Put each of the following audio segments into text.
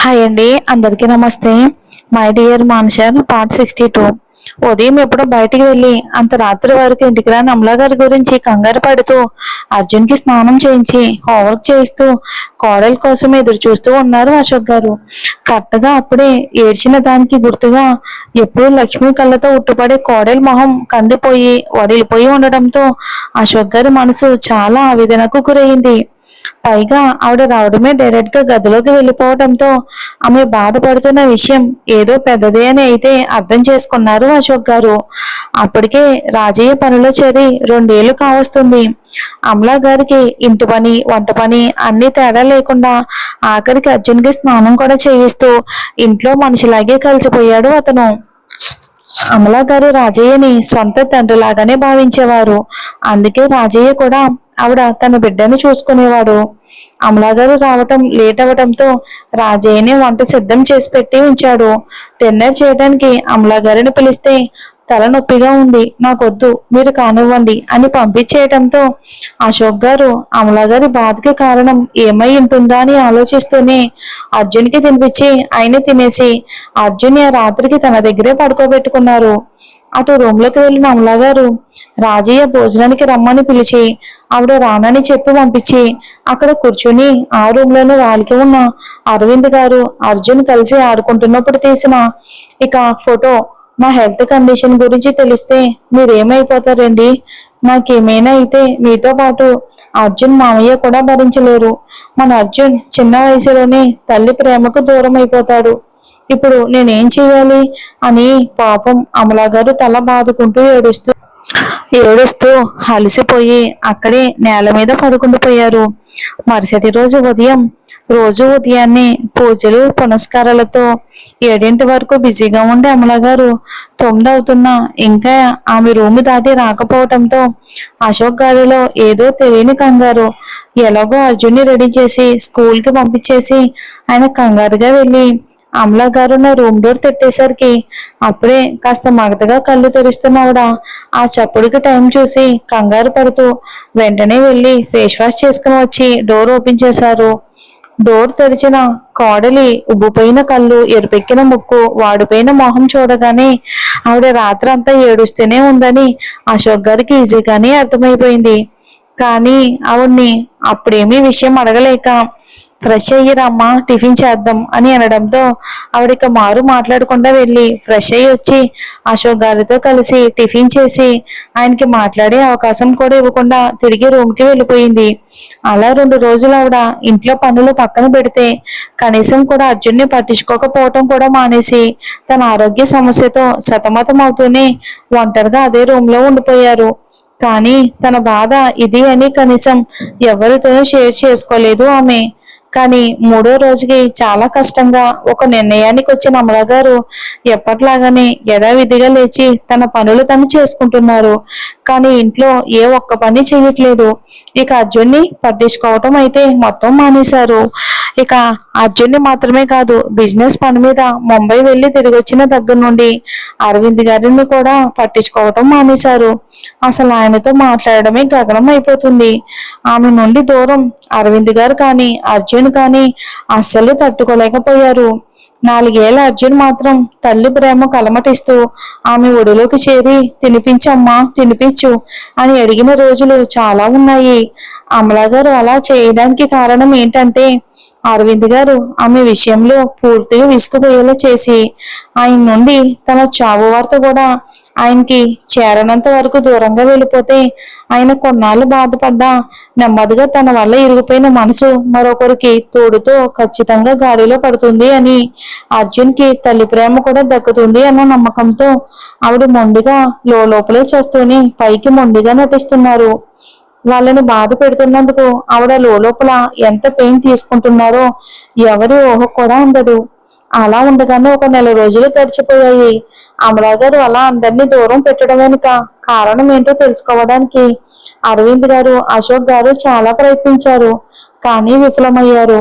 Hi అండి, అందరికీ నమస్తే. My dear mansion part 62. ఉదయం ఎప్పుడో బయటికి వెళ్ళి అంత రాత్రి వరకు ఇంటికి రాని అమలా గారి గురించి కంగారు పడుతూ అర్జున్కి స్నానం చేయించి హోంవర్క్ చేయిస్తూ కోడల కోసం ఎదురు చూస్తూ ఉన్నారు అశోక్ గారు. కరెక్ట్గా అప్పుడే ఏడ్చిన దానికి గుర్తుగా ఎప్పుడూ లక్ష్మి కళ్ళతో ఉట్టుపడే కోడలి మొహం కందిపోయి వడిలిపోయి ఉండడంతో అశోక్ గారి మనసు చాలా ఆవేదనకు గురైంది. పైగా ఆవిడ రావడమే డైరెక్ట్ గా గదిలోకి వెళ్ళిపోవడంతో ఆమె బాధపడుతున్న విషయం ఏదో పెద్దదే అని అయితే అర్థం చేసుకున్నారు అశోక్ గారు. అప్పటికే రాజయ్య పనిలో చేరి 2 ఏళ్లు కావస్తుంది. అమలా గారికి ఇంటి పని వంట పని అన్ని తేడా లేకుండా ఆఖరికి అర్జున్కి స్నానం కూడా చేయిస్తూ ఇంట్లో మనిషిలాగే కలిసిపోయాడు అతను. అమలా గారు రాజయ్యని సొంత తండ్రిలాగానే భావించేవారు. అందుకే రాజయ్య కూడా ఆవిడ తన బిడ్డను చూసుకునేవాడు. అమలా గారు రావటం లేట్ అవటంతో రాజయ్యని వంట సిద్ధం చేసి పెట్టి ఉంచాడు. డిన్నర్ చేయడానికి అమలా గారిని పిలిస్తే తలనొప్పిగా ఉంది, నాకొద్దు, మీరు కానివ్వండి అని పంపించేయటంతో అశోక్ గారు అమలా గారి బాధకి కారణం ఏమై ఉంటుందా అని ఆలోచిస్తూనే అర్జున్కి తినిపించి ఆయన తినేసి అర్జున్ ఆ రాత్రికి తన దగ్గరే పడుకోబెట్టుకున్నారు. అటు రూమ్లోకి వెళ్ళిన అమలా గారు రాజయ్య భోజనానికి రమ్మని పిలిచి ఆవిడ రానని చెప్పి పంపించి అక్కడ కూర్చుని ఆ రూమ్లోనే వాళ్ళకి ఉన్న అరవింద్ గారు అర్జున్ కలిసి ఆడుకుంటున్నప్పుడు తీసిన ఫోటో, నా హెల్త్ కండిషన్ గురించి తెలిస్తే మీరేమైపోతారండి, నాకేమైనా అయితే మీతో పాటు అర్జున్ మామయ్య కూడా భరించలేరు. మన అర్జున్ చిన్న వయసులోనే తల్లి ప్రేమకు దూరం అయిపోతాడు. ఇప్పుడు నేనేం చెయ్యాలి అని పాపం అమలా గారు తల బాదుకుంటూ ఏడుస్తూ అలసిపోయి అక్కడే నేల మీద పడుకుండిపోయారు. మరుసటి రోజు ఉదయాన్నే పూజలు పునస్కారాలతో 7 వరకు బిజీగా ఉండే అమలా గారు 9 అవుతున్నా ఇంకా ఆమె రూమ్ దాటి రాకపోవటంతో అశోక్ గారిలో ఏదో తెలియని కంగారు. ఎలాగో అర్జున్ని రెడీ చేసి స్కూల్కి పంపించేసి ఆయన కంగారుగా వెళ్ళి అమలా గారు నా రూమ్ డోర్ తెట్టేసరికి అప్పుడే కాస్త మగతగా కళ్ళు తెరుస్తున్నావిడ ఆ చప్పుడుకి టైం చూసి కంగారు పడుతూ వెంటనే వెళ్ళి ఫేస్ వాష్ చేసుకుని వచ్చి డోర్ ఓపెన్ చేశారు. డోర్ తెరిచిన కోడలి ఉబ్బిపోయిన కళ్ళు, ఎరుపెక్కిన ముక్కు, వాడిపోయిన మొహం చూడగానే ఆవిడ రాత్రంతా ఏడుస్తూనే ఉందని అశోక్ గారికి ఈజీగానే అర్థమైపోయింది. కానీ ఆవిడ్ని అప్పుడేమీ విషయం అడగలేక ఫ్రెష్ అయ్యిరమ్మా, టిఫిన్ చేద్దాం అని అనడంతో ఆవిడిక మారు మాట్లాడకుండా వెళ్ళి ఫ్రెష్ అయ్యి వచ్చి అశోక్ గారితో కలిసి టిఫిన్ చేసి ఆయనకి మాట్లాడే అవకాశం కూడా ఇవ్వకుండా తిరిగి రూమ్కి వెళ్ళిపోయింది. అలా 2 రోజులు ఆవిడ ఇంట్లో పనులు పక్కన పెడితే కనీసం కూడా అర్జున్ని పట్టించుకోకపోవటం కూడా మానేసి తన ఆరోగ్య సమస్యతో సతమతం అవుతూనే ఒంటరిగా అదే రూమ్లో ఉండిపోయారు. కానీ తన బాధ ఇది అని కనీసం ఎవరితోనూ షేర్ చేసుకోలేదు ఆమె. కానీ 3వ రోజుకి చాలా కష్టంగా ఒక నిర్ణయానికి వచ్చిన అమలా గారు ఎప్పట్లాగానే యథావిధిగా లేచి తన పనులు తను చేసుకుంటున్నారు. కానీ ఇంట్లో ఏ ఒక్క పని చేయట్లేదు. ఇక అర్జున్ని పట్టించుకోవటం అయితే మొత్తం మానేశారు. ఇక అర్జున్ని మాత్రమే కాదు, బిజినెస్ పని మీద ముంబై వెళ్ళి తిరిగి వచ్చిన దగ్గర నుండి అరవింద్ గారిని కూడా పట్టించుకోవటం మానేశారు. అసలు ఆయనతో మాట్లాడడమే గగనం అయిపోతుంది. ఆమె నుండి దూరం అరవింద్ గారు కానీ అర్జున్ కానీ అస్సలు తట్టుకోలేకపోయారు. 4 ఏళ్ల అర్జున్ మాత్రం తల్లి ప్రేమ కలమటిస్తూ ఆమె ఒడిలోకి చేరి తినిపించమ్మా, తినిపించు అని అడిగిన రోజులు చాలా ఉన్నాయి. అమలా గారు అలా చేయడానికి కారణం ఏంటంటే అరవింద్ గారు ఆమె విషయంలో పూర్తిగా విసుగుపోయేలా చేసి ఆయన నుండి తన చావు వార్త కూడా ఆయనకి చేరనంత వరకు దూరంగా వెళ్ళిపోతే ఆయన కొన్నాళ్ళు బాధపడ్డా నెమ్మదిగా తన వల్ల ఇరిగిపోయిన మనసు మరొకరికి తోడుతో ఖచ్చితంగా గాడిలో పడుతుంది అని, అర్జున్కి తల్లి ప్రేమ కూడా దక్కుతుంది అన్న నమ్మకంతో ఆవిడ మొండిగా లోపలే చేస్తూనే పైకి మొండిగా నటిస్తున్నారు. వాళ్ళని బాధ పెడుతున్నందుకు ఆవిడ లోపల ఎంత పెయిన్ తీసుకుంటున్నారో ఎవరి ఊహ కూడా అందదు. అలా ఉండగానే ఒక 1 నెల రోజులు గడిచిపోయాయి. అమలా గారు అలా అందరినీ దూరం పెట్టడం వెనుక కారణం ఏంటో తెలుసుకోవడానికి అరవింద్ గారు అశోక్ గారు చాలా ప్రయత్నించారు. కానీ విఫలమయ్యారు.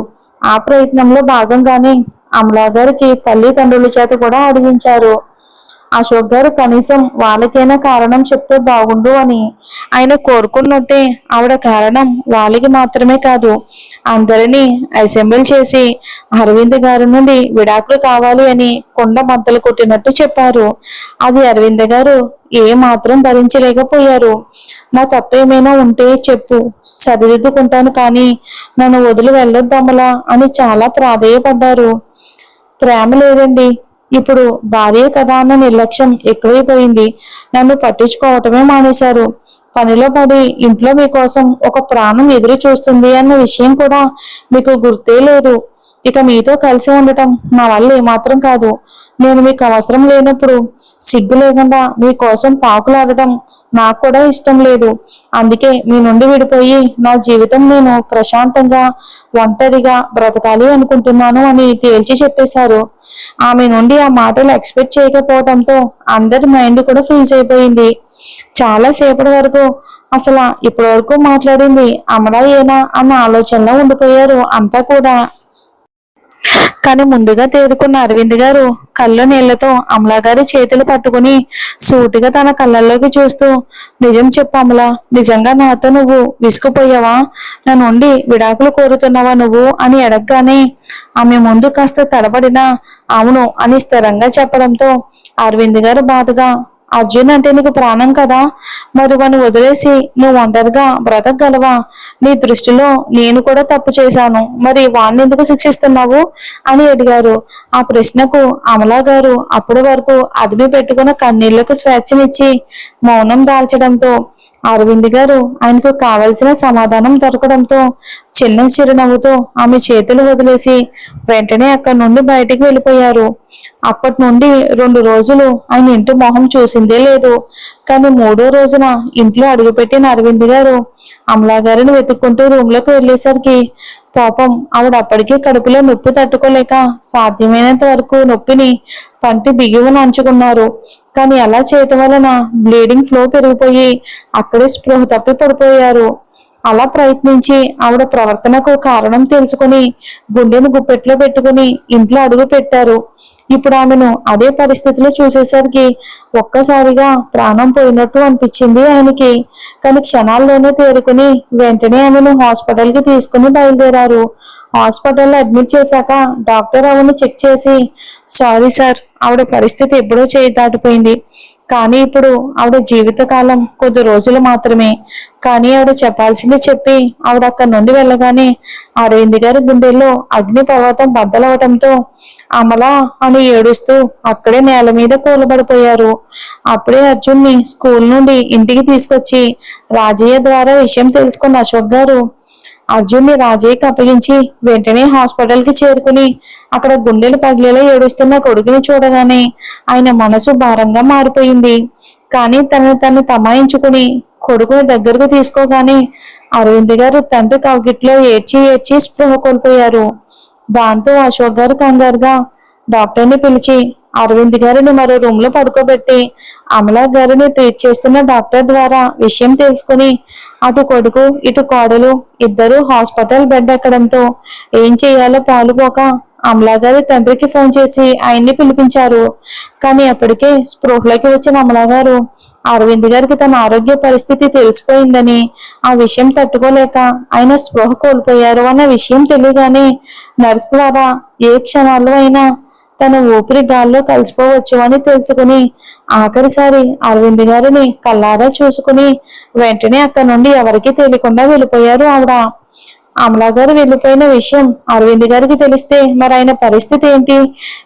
ఆ ప్రయత్నంలో భాగంగానే అమలా గారికి తల్లిదండ్రుల చేత కూడా అడిగించారు. అశోక్ గారు కనీసం వాళ్ళకైనా కారణం చెప్తే బాగుండు అని. ఆయన కోరుకున్నట్టే ఆవిడ కారణం వాళ్ళకి మాత్రమే కాదు, అందరినీ అసెంబ్ల్ చేసి అరవింద్ గారి నుండి విడాకులు కావాలి అని కొండ బద్దలు కొట్టినట్టు చెప్పారు. అది అరవింద్ గారు ఏ మాత్రం భరించలేకపోయారు. నా తప్పేమైనా ఉంటే చెప్పు, సరిదిద్దుకుంటాను, కానీ నన్ను వదిలి వెళ్ళొద్దమ్మలా అని చాలా ప్రాధేయపడ్డారు. ప్రేమ లేదండి, ఇప్పుడు భార్య కదా అన్న నిర్లక్ష్యం ఎక్కువైపోయింది. నన్ను పట్టించుకోవటమే మానేశారు. పనిలో పడి ఇంట్లో మీకోసం ఒక ప్రాణం ఎదురు చూస్తుంది అన్న విషయం కూడా మీకు గుర్తే లేదు. ఇక మీతో కలిసి ఉండటం నా వల్ల ఏమాత్రం కాదు. నేను మీకు అవసరం లేనప్పుడు సిగ్గు లేకుండా మీకోసం పాకులాడటం నాకు కూడా ఇష్టం లేదు. అందుకే మీ నుండి విడిపోయి నా జీవితం నేను ప్రశాంతంగా ఒంటరిగా బ్రతకాలి అనుకుంటున్నాను అని తేల్చి చెప్పేశారు. ఆమె నుండి ఆ మాటలు ఎక్స్పెక్ట్ చేయకపోవడంతో అందరి మైండ్ కూడా ఫ్రీజ్ అయిపోయింది. చాలా సేపటి వరకు అసలు ఇప్పటి వరకు మాట్లాడింది అమలా ఏనా అన్న ఆలోచనలో ఉండిపోయారు అంతా కూడా. కానీ ముందుగా తేరుకున్న అరవింద్ గారు కళ్ళ నీళ్లతో అమలా గారి చేతులు పట్టుకుని సూటిగా తన కళ్ళల్లోకి చూస్తూ, నిజం చెప్పు అమలా, నిజంగా నాతో నువ్వు విసుకుపోయావా? నా నుండి విడాకులు కోరుతున్నావా నువ్వు అని అడగగానే ఆమె ముందు కాస్త తడబడినా అవును అని స్థిరంగా చెప్పడంతో అరవింద్ గారు బాధగా, అర్జున్ అంటే నీకు ప్రాణం కదా, మరి వాడిని వదిలేసి నువ్వు ఒంటరిగా బ్రతకగలవా? నీ దృష్టిలో నేను కూడా తప్పు చేశాను, మరి వాణ్ణి ఎందుకు శిక్షిస్తున్నావు అని అడిగారు. ఆ ప్రశ్నకు అమలా గారు అప్పటి వరకు అదిమి పెట్టుకున్న కన్నీళ్లకు స్వేచ్ఛనిచ్చి మౌనం దాల్చడంతో అరవింద్ గారు ఆయనకు కావలసిన సమాధానం దొరకడంతో చిన్న చిరునవ్వుతో ఆమె చేతులు వదిలేసి వెంటనే అక్కడి నుండి బయటికి వెళ్ళిపోయారు. అప్పటి నుండి 2 రోజులు ఆయన ఇంటి మొహం చూసిందే లేదు. కానీ 3వ రోజున ఇంట్లో అడుగుపెట్టిన అరవింద్ గారు అమలా గారిని వెతుక్కుంటూ రూమ్లోకి వెళ్ళేసరికి పాపం ఆవిడ అప్పటికే కడుపులో నొప్పి తట్టుకోలేక సాధ్యమైనంత వరకు నొప్పిని పంటి బిగివని అంచుకున్నారు. కానీ అలా చేయటం వలన బ్లీడింగ్ ఫ్లో పెరిగిపోయి అక్కడే స్పృహ తప్పి పడిపోయారు. అలా ప్రయత్నించి ఆవిడ ప్రవర్తనకు కారణం తెలుసుకుని గుండెను గుప్పెట్లో పెట్టుకుని ఇంట్లో అడుగు పెట్టారు. ఇప్పుడు ఆమెను అదే పరిస్థితిలో చూసేసరికి ఒక్కసారిగా ప్రాణం పోయినట్టు అనిపించింది ఆయనకి. కానీ క్షణాల్లోనే తేరుకుని వెంటనే ఆమెను హాస్పిటల్కి తీసుకుని బయలుదేరారు. హాస్పిటల్లో అడ్మిట్ చేశాక డాక్టర్ ఆవిడని చెక్ చేసి, సారీ సార్, ఆవిడ పరిస్థితి ఎప్పుడో చేయి దాటిపోయింది, కానీ ఇప్పుడు ఆవిడ జీవితకాలం కొద్ది రోజులు మాత్రమే. కానీ ఆవిడ చెప్పాల్సింది చెప్పి ఆవిడ అక్కడి నుండి వెళ్ళగానే అరవింద్ గారి గుండెల్లో అగ్ని పర్వతం బద్దలవటంతో అమలా అని ఏడుస్తూ అక్కడే నేల మీద కూలబడిపోయారు. అప్పుడే అర్జున్ని స్కూల్ నుండి ఇంటికి తీసుకొచ్చి రాజయ్య ద్వారా విషయం తెలుసుకున్న అశోక్ గారు అర్జున్ని రాజయ్యకి అప్పగించి వెంటనే హాస్పిటల్కి చేరుకుని అక్కడ గుండెలు పగిలేలా ఏడుస్తున్న కొడుకుని చూడగానే ఆయన మనసు భారంగా మారిపోయింది. కానీ తను తమాయించుకుని కొడుకుని దగ్గరకు తీసుకోగానే అరవింద్ గారు తండ్రి కౌగిట్లో ఏడ్చి ఏడ్చి స్పృహ కోల్పోయారు. దాంతో అశోక్ గారు కంగారుగా డాక్టర్ని పిలిచి అరవింద్ గారిని మరో రూమ్ లో పడుకోబెట్టి అమలా గారిని ట్రీట్ చేస్తున్న డాక్టర్ ద్వారా విషయం తెలుసుకుని అటు కొడుకు ఇటు కోడలు ఇద్దరు హాస్పిటల్ బెడ్ ఎక్కడంతో ఏం చేయాలో పాలుపోక అమలా గారి తండ్రికి ఫోన్ చేసి ఆయన్ని పిలిపించారు. కానీ అప్పటికే స్పృహలోకి వచ్చిన అమలా గారు అరవింద్ గారికి తన ఆరోగ్య పరిస్థితి తెలిసిపోయిందని, ఆ విషయం తట్టుకోలేక ఆయన స్పృహ కోల్పోయారు అన్న విషయం తెలియగానే నర్స్ ద్వారా ఏ క్షణాల్లో అయినా తన ఊపిరి గాల్లో కలిసిపోవచ్చు అని తెలుసుకుని ఆఖరిసారి అరవింద్ గారిని కల్లారా చూసుకుని వెంటనే అక్కడి నుండి ఎవరికీ తెలియకుండా వెళ్ళిపోయారు ఆవిడ. అమలా గారు వెళ్ళిపోయిన విషయం అరవింద్ గారికి తెలిస్తే మరి ఆయన పరిస్థితి ఏంటి?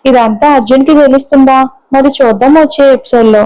ఇదంతా అర్జున్కి తెలుస్తుందా? మరి చూద్దాం వచ్చే ఎపిసోడ్లో.